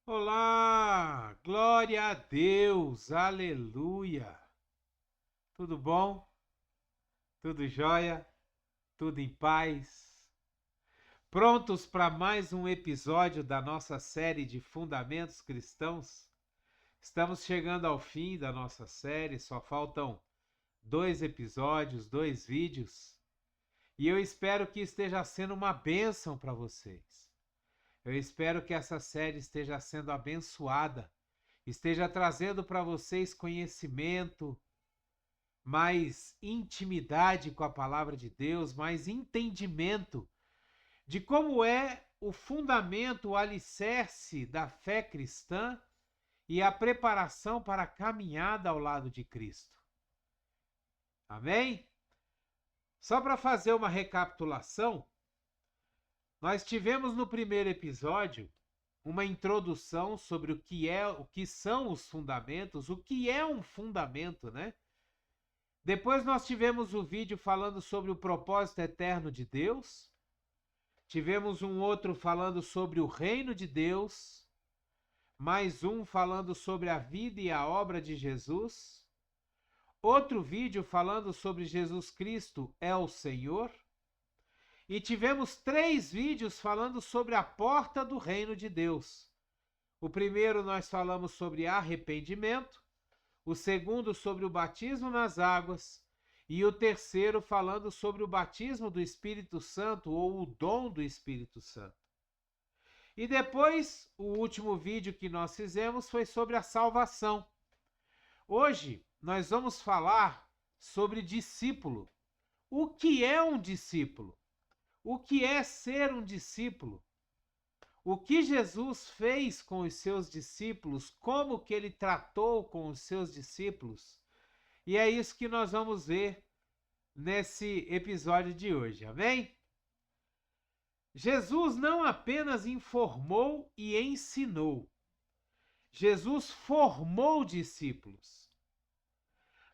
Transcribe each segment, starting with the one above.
Olá, glória a Deus, aleluia. Tudo bom? Tudo jóia? Tudo em paz? Prontos para mais um episódio da nossa série de Fundamentos Cristãos? Estamos chegando ao fim da nossa série, só faltam 2 episódios, 2 vídeos, e eu espero que esteja sendo uma bênção para vocês. Eu espero que essa série esteja sendo abençoada, esteja trazendo para vocês conhecimento, mais intimidade com a palavra de Deus, mais entendimento de como é o fundamento, o alicerce da fé cristã e a preparação para a caminhada ao lado de Cristo. Amém? Só para fazer uma recapitulação, nós tivemos no primeiro episódio uma introdução sobre o que são os fundamentos, o que é um fundamento, né? Depois nós tivemos o vídeo falando sobre o propósito eterno de Deus. Tivemos um outro falando sobre o reino de Deus. Mais um falando sobre a vida e a obra de Jesus. Outro vídeo falando sobre Jesus Cristo é o Senhor. E tivemos 3 vídeos falando sobre a porta do reino de Deus. O primeiro nós falamos sobre arrependimento. O segundo sobre o batismo nas águas, e o terceiro falando sobre o batismo do Espírito Santo, ou o dom do Espírito Santo. E depois, o último vídeo que nós fizemos foi sobre a salvação. Hoje, nós vamos falar sobre discípulo. O que é um discípulo? O que é ser um discípulo? O que Jesus fez com os seus discípulos, como que ele tratou com os seus discípulos. E é isso que nós vamos ver nesse episódio de hoje, amém? Jesus não apenas informou e ensinou, Jesus formou discípulos.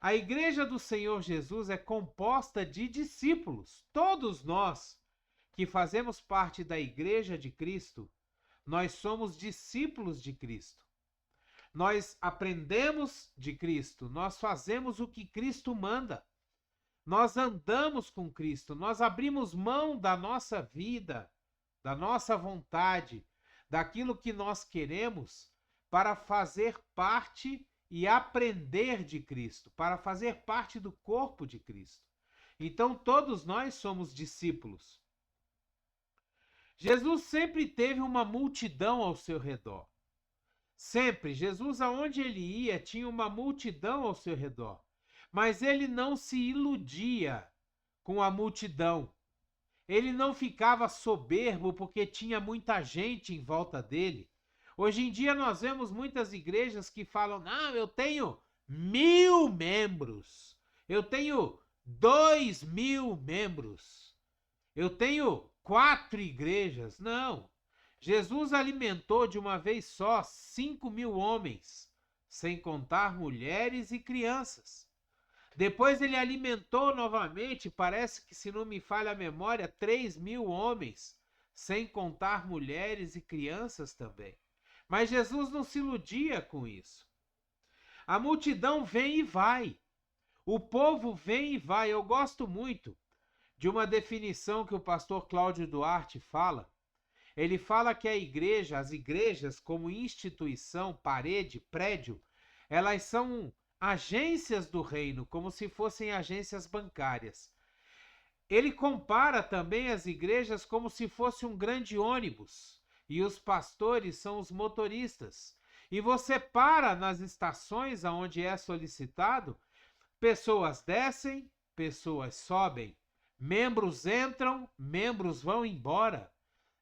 A igreja do Senhor Jesus é composta de discípulos. Todos nós que fazemos parte da igreja de Cristo, nós somos discípulos de Cristo. Nós aprendemos de Cristo, nós fazemos o que Cristo manda. Nós andamos com Cristo, nós abrimos mão da nossa vida, da nossa vontade, daquilo que nós queremos para fazer parte e aprender de Cristo, para fazer parte do corpo de Cristo. Então todos nós somos discípulos. Jesus sempre teve uma multidão ao seu redor. Sempre, Jesus, aonde ele ia, tinha uma multidão ao seu redor. Mas ele não se iludia com a multidão. Ele não ficava soberbo porque tinha muita gente em volta dele. Hoje em dia nós vemos muitas igrejas que falam: não, eu tenho 1.000 membros, eu tenho 2.000 membros, eu tenho 4 igrejas. Não. Jesus alimentou de uma vez só 5.000 homens, sem contar mulheres e crianças. Depois ele alimentou novamente, parece que, se não me falha a memória, 3.000 homens, sem contar mulheres e crianças também. Mas Jesus não se iludia com isso. A multidão vem e vai. O povo vem e vai. Eu gosto muito de uma definição que o pastor Cláudio Duarte fala. Ele fala que a igreja, as igrejas como instituição, parede, prédio, elas são agências do reino, como se fossem agências bancárias. Ele compara também as igrejas como se fosse um grande ônibus, e os pastores são os motoristas. E você para nas estações aonde é solicitado, pessoas descem, pessoas sobem, membros entram, membros vão embora.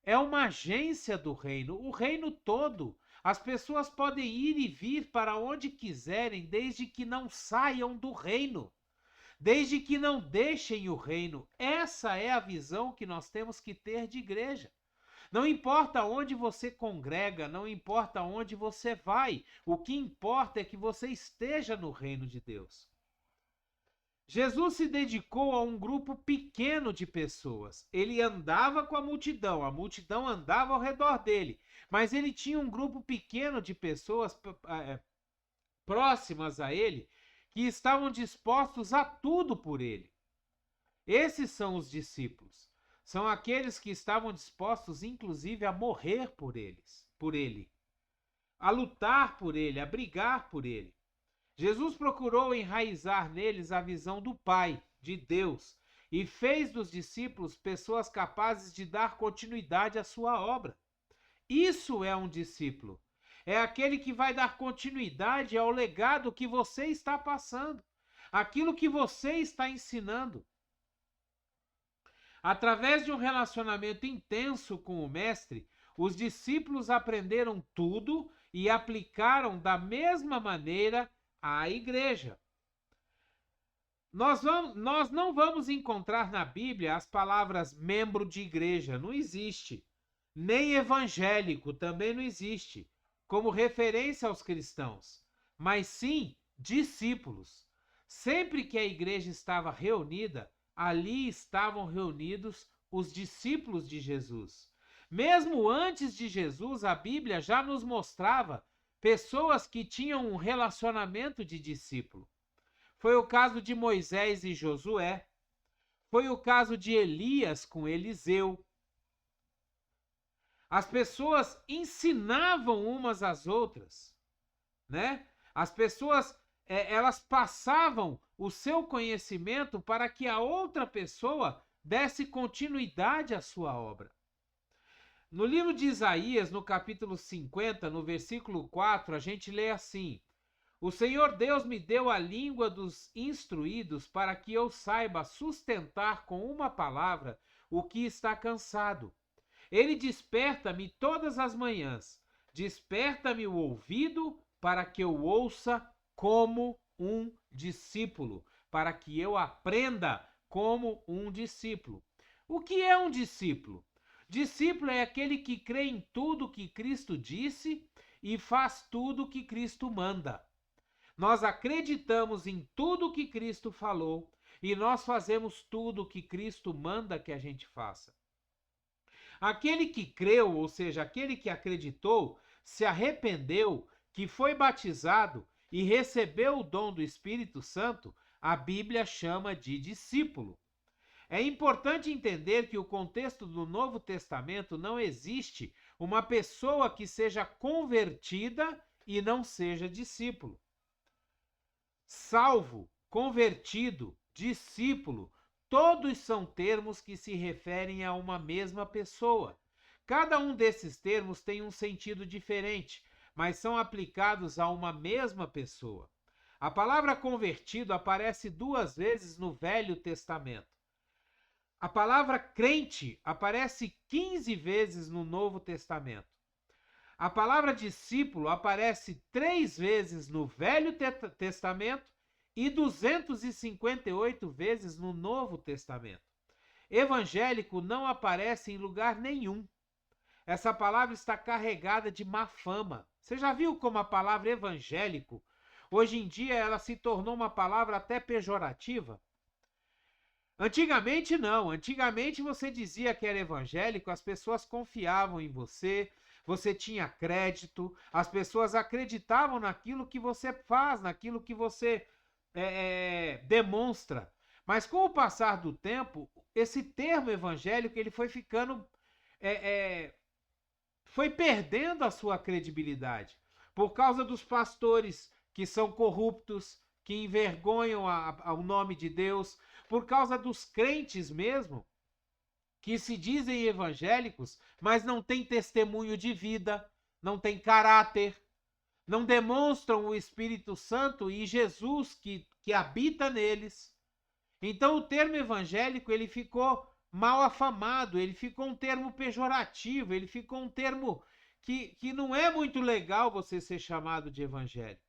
É uma agência do reino, o reino todo. As pessoas podem ir e vir para onde quiserem, desde que não saiam do reino, desde que não deixem o reino. Essa é a visão que nós temos que ter de igreja. Não importa onde você congrega, não importa onde você vai, o que importa é que você esteja no reino de Deus. Jesus se dedicou a um grupo pequeno de pessoas. Ele andava com a multidão andava ao redor dele, mas ele tinha um grupo pequeno de pessoas próximas a ele que estavam dispostos a tudo por ele. Esses são os discípulos. São aqueles que estavam dispostos, inclusive, a morrer por ele, a lutar por ele, a brigar por ele. Jesus procurou enraizar neles a visão do Pai, de Deus, e fez dos discípulos pessoas capazes de dar continuidade à sua obra. Isso é um discípulo. É aquele que vai dar continuidade ao legado que você está passando, aquilo que você está ensinando. Através de um relacionamento intenso com o Mestre, os discípulos aprenderam tudo e aplicaram da mesma maneira à igreja. Nós não vamos encontrar na Bíblia as palavras membro de igreja, não existe. Nem evangélico também não existe, como referência aos cristãos, mas sim discípulos. Sempre que a igreja estava reunida, ali estavam reunidos os discípulos de Jesus. Mesmo antes de Jesus, a Bíblia já nos mostrava pessoas que tinham um relacionamento de discípulo. Foi o caso de Moisés e Josué. Foi o caso de Elias com Eliseu. As pessoas ensinavam umas às outras, né? As pessoas, elas passavam o seu conhecimento para que a outra pessoa desse continuidade à sua obra. No livro de Isaías, no capítulo 50, no versículo 4, a gente lê assim: O Senhor Deus me deu a língua dos instruídos para que eu saiba sustentar com uma palavra o que está cansado. Ele desperta-me todas as manhãs, desperta-me o ouvido para que eu ouça como um discípulo, para que eu aprenda como um discípulo. O que é um discípulo? Discípulo é aquele que crê em tudo que Cristo disse e faz tudo que Cristo manda. Nós acreditamos em tudo que Cristo falou e nós fazemos tudo que Cristo manda que a gente faça. Aquele que creu, ou seja, aquele que acreditou, se arrependeu, que foi batizado e recebeu o dom do Espírito Santo, a Bíblia chama de discípulo. É importante entender que o contexto do Novo Testamento não existe uma pessoa que seja convertida e não seja discípulo. Salvo, convertido, discípulo, todos são termos que se referem a uma mesma pessoa. Cada um desses termos tem um sentido diferente, mas são aplicados a uma mesma pessoa. A palavra convertido aparece 2 vezes no Velho Testamento. A palavra crente aparece 15 vezes no Novo Testamento. A palavra discípulo aparece 3 vezes no Velho Testamento e 258 vezes no Novo Testamento. Evangélico não aparece em lugar nenhum. Essa palavra está carregada de má fama. Você já viu como a palavra evangélico, hoje em dia, ela se tornou uma palavra até pejorativa? Antigamente não. Antigamente você dizia que era evangélico, as pessoas confiavam em você, você tinha crédito, as pessoas acreditavam naquilo que você faz, naquilo que você demonstra. Mas com o passar do tempo, esse termo evangélico ele foi ficando, foi perdendo a sua credibilidade por causa dos pastores que são corruptos, que envergonham o nome de Deus, por causa dos crentes mesmo, que se dizem evangélicos, mas não têm testemunho de vida, não têm caráter, não demonstram o Espírito Santo e Jesus que habita neles. Então o termo evangélico ele ficou mal afamado, ele ficou um termo pejorativo, ele ficou um termo que não é muito legal você ser chamado de evangélico.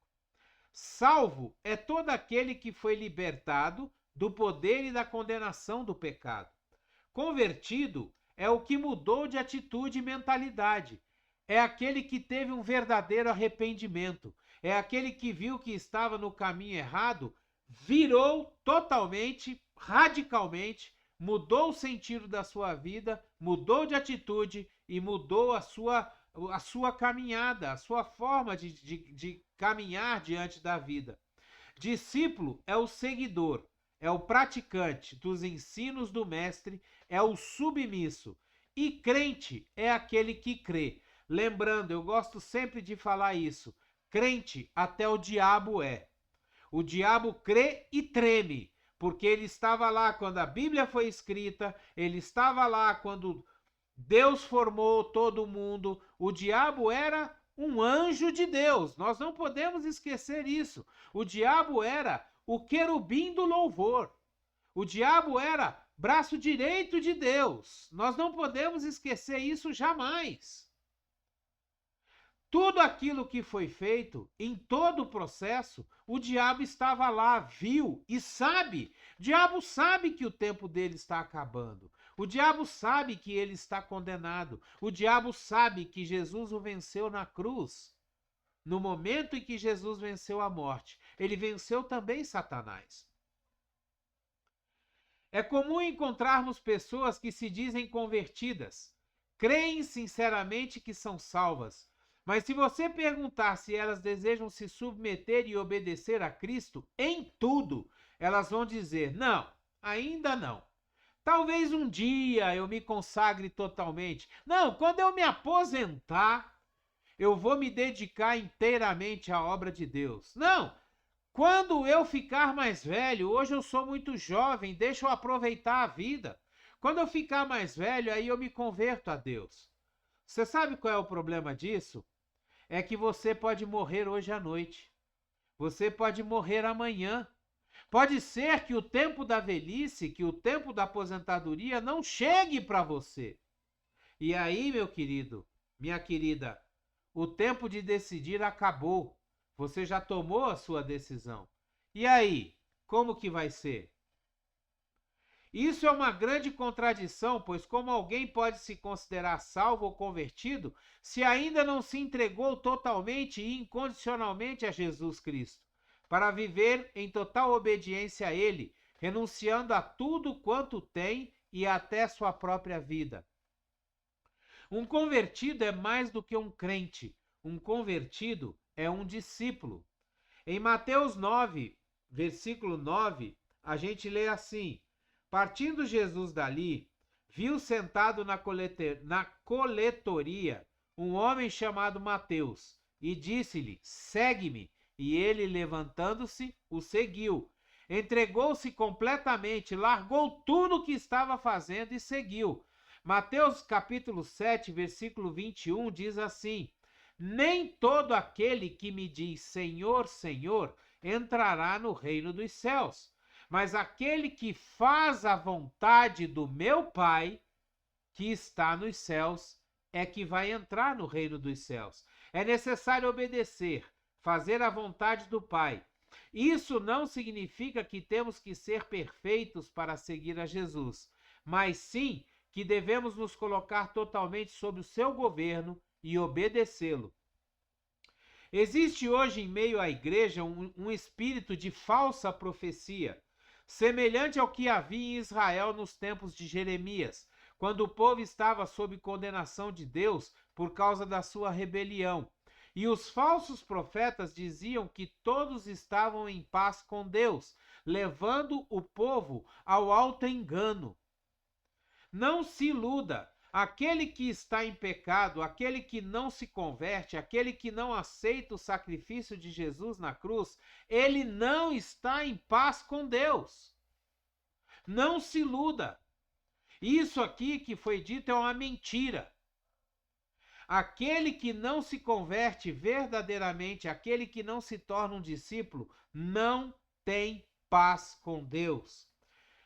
Salvo é todo aquele que foi libertado do poder e da condenação do pecado. Convertido é o que mudou de atitude e mentalidade. É aquele que teve um verdadeiro arrependimento. É aquele que viu que estava no caminho errado, virou totalmente, radicalmente, mudou o sentido da sua vida, mudou de atitude e mudou a sua caminhada, a sua forma de caminhar diante da vida. Discípulo é o seguidor, é o praticante dos ensinos do mestre, é o submisso. E crente é aquele que crê. Lembrando, eu gosto sempre de falar isso, crente até o diabo é. O diabo crê e treme, porque ele estava lá quando a Bíblia foi escrita, ele estava lá quando Deus formou todo mundo. O diabo era um anjo de Deus, nós não podemos esquecer isso. O diabo era o querubim do louvor. O diabo era braço direito de Deus. Nós não podemos esquecer isso jamais. Tudo aquilo que foi feito, em todo o processo, o diabo estava lá, viu e sabe. O diabo sabe que o tempo dele está acabando. O diabo sabe que ele está condenado. O diabo sabe que Jesus o venceu na cruz. No momento em que Jesus venceu a morte, ele venceu também Satanás. É comum encontrarmos pessoas que se dizem convertidas, creem sinceramente que são salvas, mas se você perguntar se elas desejam se submeter e obedecer a Cristo em tudo, elas vão dizer: não, ainda não. Talvez um dia eu me consagre totalmente. Não, quando eu me aposentar, eu vou me dedicar inteiramente à obra de Deus. Não, quando eu ficar mais velho, hoje eu sou muito jovem, deixa eu aproveitar a vida. Quando eu ficar mais velho, aí eu me converto a Deus. Você sabe qual é o problema disso? É que você pode morrer hoje à noite. Você pode morrer amanhã. Pode ser que o tempo da velhice, que o tempo da aposentadoria não chegue para você. E aí, meu querido, minha querida, o tempo de decidir acabou. Você já tomou a sua decisão. E aí, como que vai ser? Isso é uma grande contradição, pois como alguém pode se considerar salvo ou convertido se ainda não se entregou totalmente e incondicionalmente a Jesus Cristo, para viver em total obediência a Ele, renunciando a tudo quanto tem e até sua própria vida? Um convertido é mais do que um crente. Um convertido é um discípulo. Em Mateus 9, versículo 9, a gente lê assim: partindo Jesus dali, viu sentado na coletoria um homem chamado Mateus e disse-lhe: segue-me. E ele, levantando-se, o seguiu. Entregou-se completamente, largou tudo o que estava fazendo e seguiu. Mateus capítulo 7, versículo 21 diz assim: nem todo aquele que me diz Senhor, Senhor, entrará no reino dos céus, mas aquele que faz a vontade do meu Pai, que está nos céus, é que vai entrar no reino dos céus. É necessário obedecer, fazer a vontade do Pai. Isso não significa que temos que ser perfeitos para seguir a Jesus, mas sim que devemos nos colocar totalmente sob o seu governo e obedecê-lo. Existe hoje em meio à igreja um espírito de falsa profecia, semelhante ao que havia em Israel nos tempos de Jeremias, quando o povo estava sob condenação de Deus por causa da sua rebelião. E os falsos profetas diziam que todos estavam em paz com Deus, levando o povo ao auto-engano. Não se iluda. Aquele que está em pecado, aquele que não se converte, aquele que não aceita o sacrifício de Jesus na cruz, ele não está em paz com Deus. Não se iluda. Isso aqui que foi dito é uma mentira. Aquele que não se converte verdadeiramente, aquele que não se torna um discípulo, não tem paz com Deus.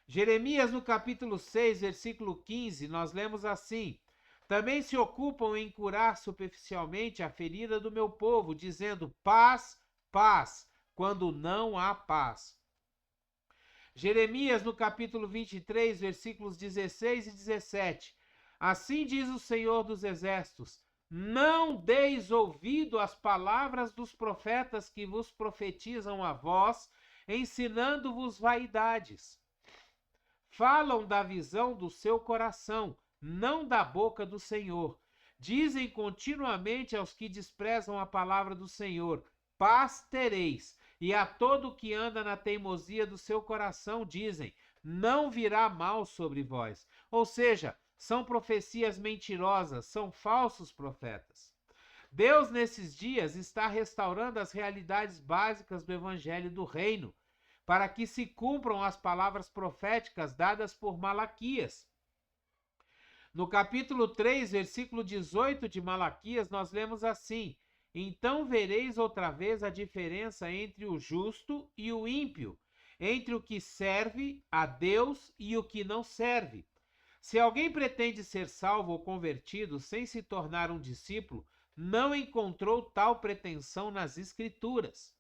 Jeremias, no capítulo 6, versículo 15, nós lemos assim: também se ocupam em curar superficialmente a ferida do meu povo, dizendo paz, paz, quando não há paz. Jeremias, no capítulo 23, versículos 16 e 17: assim diz o Senhor dos Exércitos: não deis ouvido às palavras dos profetas que vos profetizam a vós, ensinando-vos vaidades. Falam da visão do seu coração, não da boca do Senhor. Dizem continuamente aos que desprezam a palavra do Senhor: paz tereis. E a todo que anda na teimosia do seu coração dizem: não virá mal sobre vós. Ou seja, são profecias mentirosas, são falsos profetas. Deus, nesses dias, está restaurando as realidades básicas do Evangelho do Reino, para que se cumpram as palavras proféticas dadas por Malaquias. No capítulo 3, versículo 18 de Malaquias, nós lemos assim: então vereis outra vez a diferença entre o justo e o ímpio, entre o que serve a Deus e o que não serve. Se alguém pretende ser salvo ou convertido sem se tornar um discípulo, não encontrou tal pretensão nas Escrituras.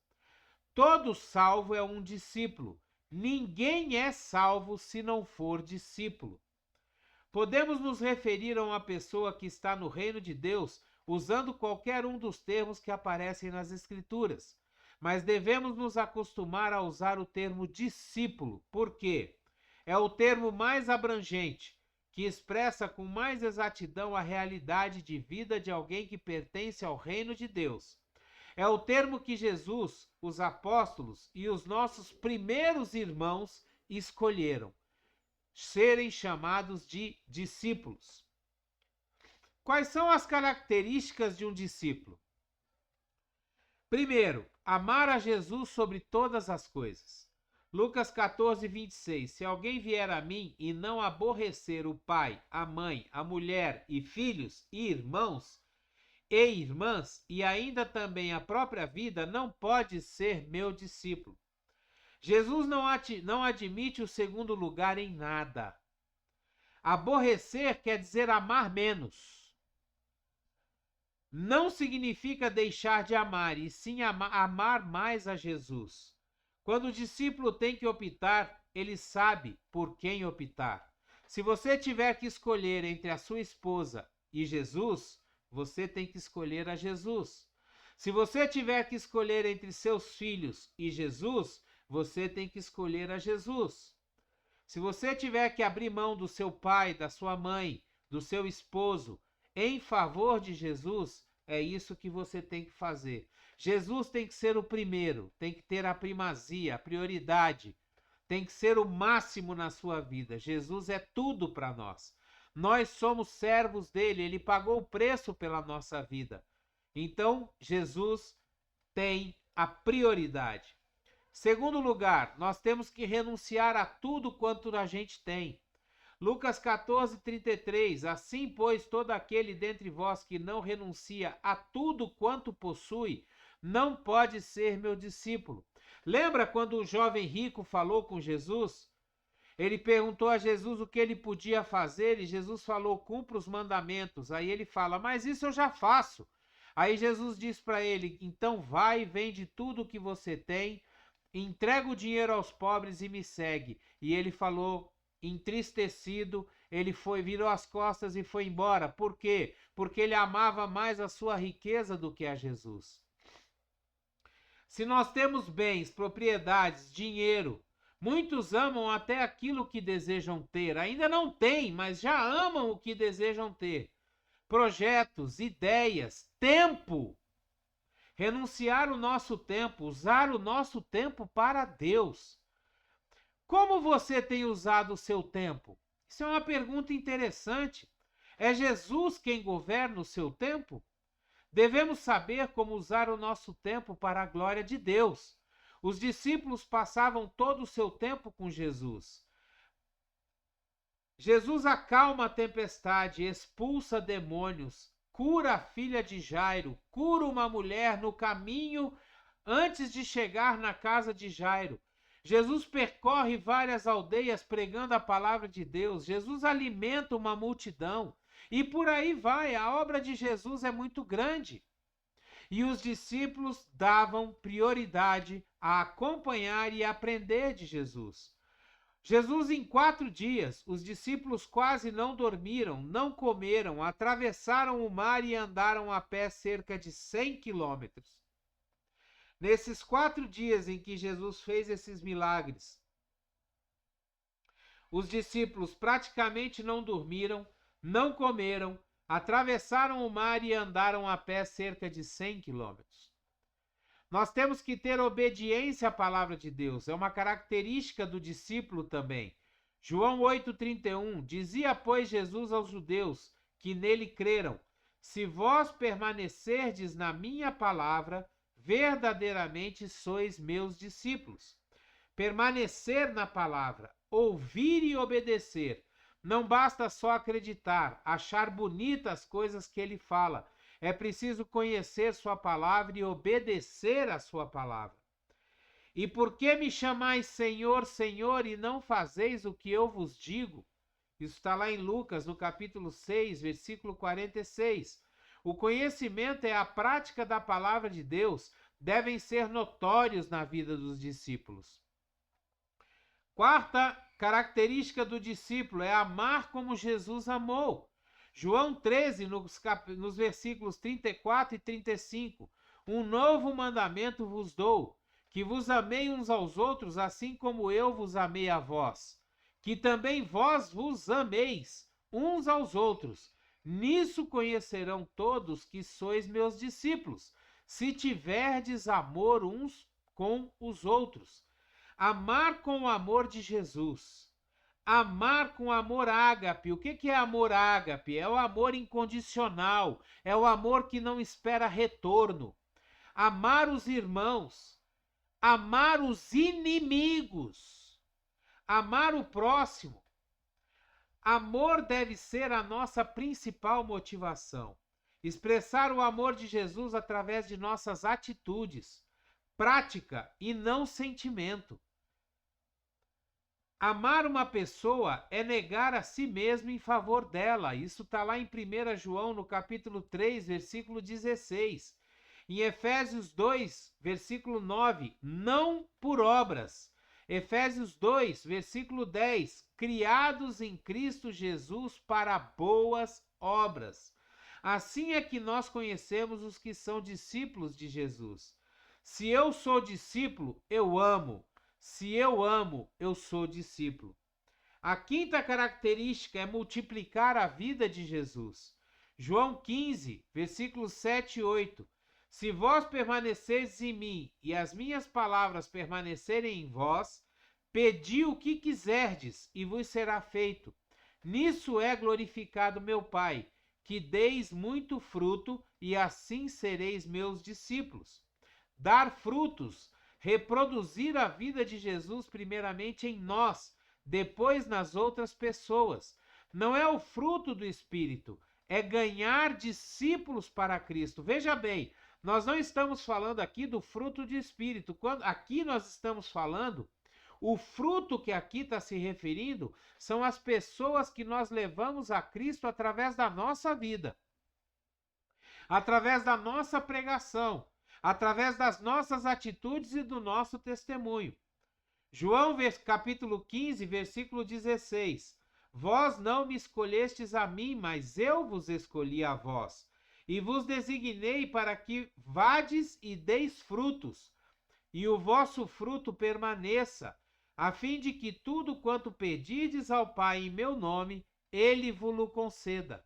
Todo salvo é um discípulo. Ninguém é salvo se não for discípulo. Podemos nos referir a uma pessoa que está no reino de Deus usando qualquer um dos termos que aparecem nas Escrituras, mas devemos nos acostumar a usar o termo discípulo, porque é o termo mais abrangente, que expressa com mais exatidão a realidade de vida de alguém que pertence ao reino de Deus. É o termo que Jesus, os apóstolos e os nossos primeiros irmãos escolheram: serem chamados de discípulos. Quais são as características de um discípulo? Primeiro, amar a Jesus sobre todas as coisas. Lucas 14, 26. Se alguém vier a mim e não aborrecer o pai, a mãe, a mulher e filhos e irmãos e irmãs, e ainda também a própria vida, não pode ser meu discípulo. Jesus não admite o segundo lugar em nada. Aborrecer quer dizer amar menos. Não significa deixar de amar, e sim amar mais a Jesus. Quando o discípulo tem que optar, ele sabe por quem optar. Se você tiver que escolher entre a sua esposa e Jesus, você tem que escolher a Jesus. Se você tiver que escolher entre seus filhos e Jesus, você tem que escolher a Jesus. Se você tiver que abrir mão do seu pai, da sua mãe, do seu esposo, em favor de Jesus, é isso que você tem que fazer. Jesus tem que ser o primeiro, tem que ter a primazia, a prioridade, tem que ser o máximo na sua vida. Jesus é tudo para nós. Nós somos servos dele, ele pagou o preço pela nossa vida. Então, Jesus tem a prioridade. Segundo lugar, nós temos que renunciar a tudo quanto a gente tem. Lucas 14, 33. Assim, pois, todo aquele dentre vós que não renuncia a tudo quanto possui, não pode ser meu discípulo. Lembra quando o jovem rico falou com Jesus? Ele perguntou a Jesus o que ele podia fazer e Jesus falou: cumpra os mandamentos. Aí ele fala: mas isso eu já faço. Aí Jesus diz para ele: então vai e vende tudo o que você tem, entrega o dinheiro aos pobres e me segue. E ele falou, entristecido, ele virou as costas e foi embora. Por quê? Porque ele amava mais a sua riqueza do que a Jesus. Se nós temos bens, propriedades, dinheiro, muitos amam até aquilo que desejam ter. Ainda não têm, mas já amam o que desejam ter. Projetos, ideias, tempo. Renunciar o nosso tempo, usar o nosso tempo para Deus. Como você tem usado o seu tempo? Isso é uma pergunta interessante. É Jesus quem governa o seu tempo? Devemos saber como usar o nosso tempo para a glória de Deus. Os discípulos passavam todo o seu tempo com Jesus. Jesus acalma a tempestade, expulsa demônios, cura a filha de Jairo, cura uma mulher no caminho antes de chegar na casa de Jairo. Jesus percorre várias aldeias pregando a palavra de Deus. Jesus alimenta uma multidão. E por aí vai, a obra de Jesus é muito grande. E os discípulos davam prioridade a acompanhar e aprender de Jesus. Jesus, em 4 dias, os discípulos quase não dormiram, não comeram, atravessaram o mar e andaram a pé cerca de 100 quilômetros. Nesses 4 dias em que Jesus fez esses milagres, os discípulos praticamente não dormiram, não comeram, atravessaram o mar e andaram a pé cerca de 100 quilômetros. Nós temos que ter obediência à palavra de Deus, é uma característica do discípulo também. João 8,31, dizia, pois, Jesus aos judeus que nele creram, se vós permanecerdes na minha palavra, verdadeiramente sois meus discípulos. Permanecer na palavra, ouvir e obedecer. Não basta só acreditar, achar bonitas as coisas que ele fala. É preciso conhecer sua palavra e obedecer a sua palavra. E por que me chamais Senhor, Senhor, e não fazeis o que eu vos digo? Isso está lá em Lucas, no capítulo 6, versículo 46. O conhecimento e a prática da palavra de Deus devem ser notórios na vida dos discípulos. Quarta característica do discípulo é amar como Jesus amou. João 13, nos versículos 34 e 35. Um novo mandamento vos dou, que vos amei uns aos outros, assim como eu vos amei a vós. Que também vós vos ameis uns aos outros. Nisso conhecerão todos que sois meus discípulos, se tiverdes amor uns com os outros. Amar com o amor de Jesus. Amar com amor ágape. O que é amor ágape? É o amor incondicional. É o amor que não espera retorno. Amar os irmãos. Amar os inimigos. Amar o próximo. Amor deve ser a nossa principal motivação. Expressar o amor de Jesus através de nossas atitudes. Prática e não sentimento. Amar uma pessoa é negar a si mesmo em favor dela. Isso está lá em 1 João, no capítulo 3, versículo 16. Em Efésios 2, versículo 9, não por obras. Efésios 2, versículo 10, criados em Cristo Jesus para boas obras. Assim é que nós conhecemos os que são discípulos de Jesus. Se eu sou discípulo, eu amo. Se eu amo, eu sou discípulo. A quinta característica é multiplicar a vida de Jesus. João 15, versículos 7 e 8. Se vós permaneceres em mim e as minhas palavras permanecerem em vós, pedi o que quiserdes e vos será feito. Nisso é glorificado meu Pai, que deis muito fruto e assim sereis meus discípulos. Dar frutos, reproduzir a vida de Jesus primeiramente em nós, depois nas outras pessoas. Não é o fruto do Espírito, é ganhar discípulos para Cristo. Veja bem, nós não estamos falando aqui do fruto do Espírito. Aqui nós estamos falando, o fruto que aqui está se referindo são as pessoas que nós levamos a Cristo através da nossa vida, através da nossa pregação, através das nossas atitudes e do nosso testemunho. João capítulo 15, versículo 16. Vós não me escolhestes a mim, mas eu vos escolhi a vós, e vos designei para que vades e deis frutos, e o vosso fruto permaneça, a fim de que tudo quanto pedides ao Pai em meu nome, ele vos-lo conceda.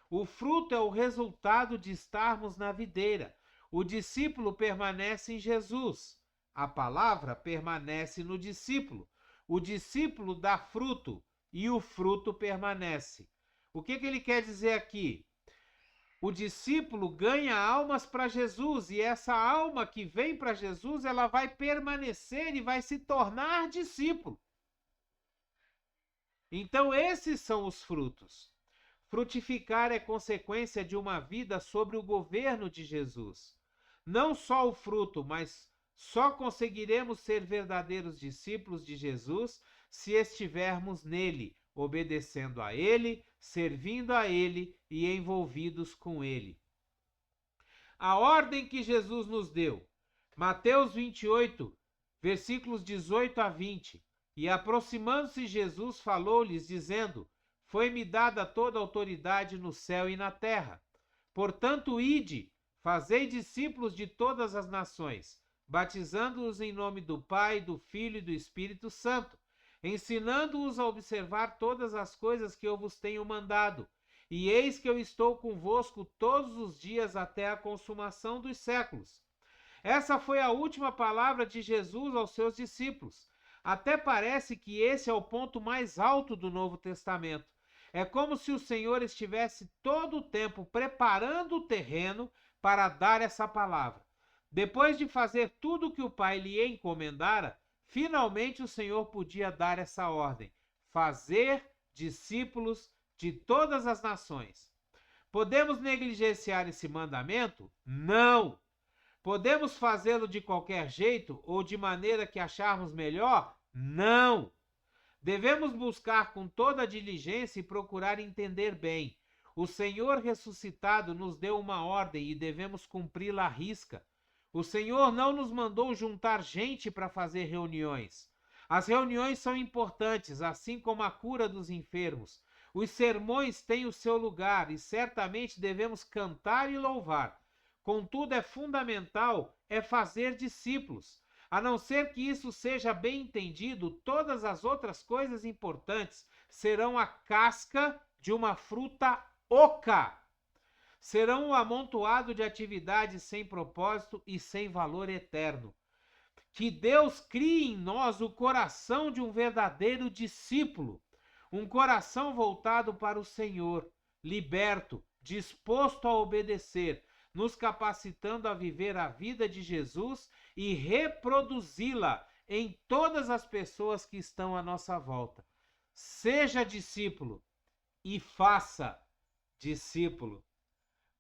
O fruto é o resultado de estarmos na videira. O discípulo permanece em Jesus. A palavra permanece no discípulo. O discípulo dá fruto e o fruto permanece. O que ele quer dizer aqui? O discípulo ganha almas para Jesus e essa alma que vem para Jesus, ela vai permanecer e vai se tornar discípulo. Então esses são os frutos. Frutificar é consequência de uma vida sobre o governo de Jesus. Não só o fruto, mas só conseguiremos ser verdadeiros discípulos de Jesus se estivermos nele, obedecendo a ele, servindo a ele e envolvidos com ele. A ordem que Jesus nos deu. Mateus 28, versículos 18 a 20. E aproximando-se Jesus, falou-lhes, dizendo: Foi-me dada toda a autoridade no céu e na terra. Portanto, ide, fazei discípulos de todas as nações, batizando-os em nome do Pai, do Filho e do Espírito Santo, ensinando-os a observar todas as coisas que eu vos tenho mandado. E eis que eu estou convosco todos os dias até a consumação dos séculos. Essa foi a última palavra de Jesus aos seus discípulos. Até parece que esse é o ponto mais alto do Novo Testamento. É como se o Senhor estivesse todo o tempo preparando o terreno para dar essa palavra. Depois de fazer tudo o que o Pai lhe encomendara, finalmente o Senhor podia dar essa ordem: fazer discípulos de todas as nações. Podemos negligenciar esse mandamento? Não! Podemos fazê-lo de qualquer jeito ou de maneira que acharmos melhor? Não! Devemos buscar com toda a diligência e procurar entender bem. O Senhor ressuscitado nos deu uma ordem e devemos cumpri-la à risca. O Senhor não nos mandou juntar gente para fazer reuniões. As reuniões são importantes, assim como a cura dos enfermos. Os sermões têm o seu lugar e certamente devemos cantar e louvar. Contudo, é fundamental fazer discípulos. A não ser que isso seja bem entendido, todas as outras coisas importantes serão a casca de uma fruta oca. Serão um amontoado de atividades sem propósito e sem valor eterno. Que Deus crie em nós o coração de um verdadeiro discípulo, um coração voltado para o Senhor, liberto, disposto a obedecer, nos capacitando a viver a vida de Jesus e reproduzi-la em todas as pessoas que estão à nossa volta. Seja discípulo e faça discípulo.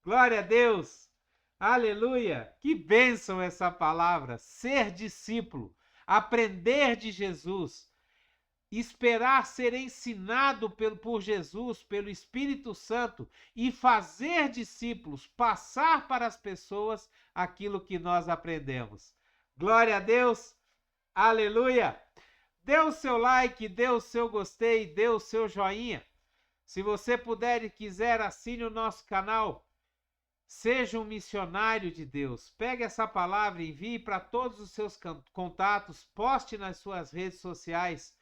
Glória a Deus! Aleluia! Que bênção essa palavra! Ser discípulo, aprender de Jesus, esperar ser ensinado por Jesus, pelo Espírito Santo e fazer discípulos, passar para as pessoas aquilo que nós aprendemos. Glória a Deus! Aleluia! Dê o seu like, dê o seu gostei, dê o seu joinha. Se você puder e quiser, assine o nosso canal. Seja um missionário de Deus. Pegue essa palavra e envie para todos os seus contatos, poste nas suas redes sociais.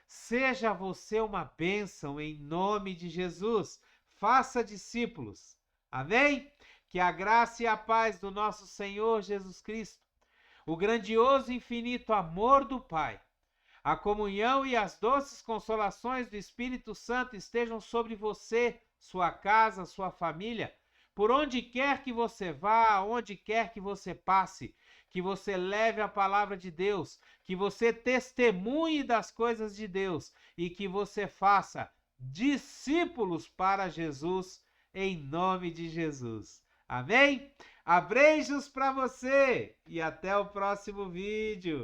Seja você uma bênção em nome de Jesus. Faça discípulos. Amém? Que a graça e a paz do nosso Senhor Jesus Cristo, o grandioso e infinito amor do Pai, a comunhão e as doces consolações do Espírito Santo estejam sobre você, sua casa, sua família, por onde quer que você vá, aonde quer que você passe, que você leve a palavra de Deus, que você testemunhe das coisas de Deus e que você faça discípulos para Jesus, em nome de Jesus. Amém? Abreijos para você e até o próximo vídeo.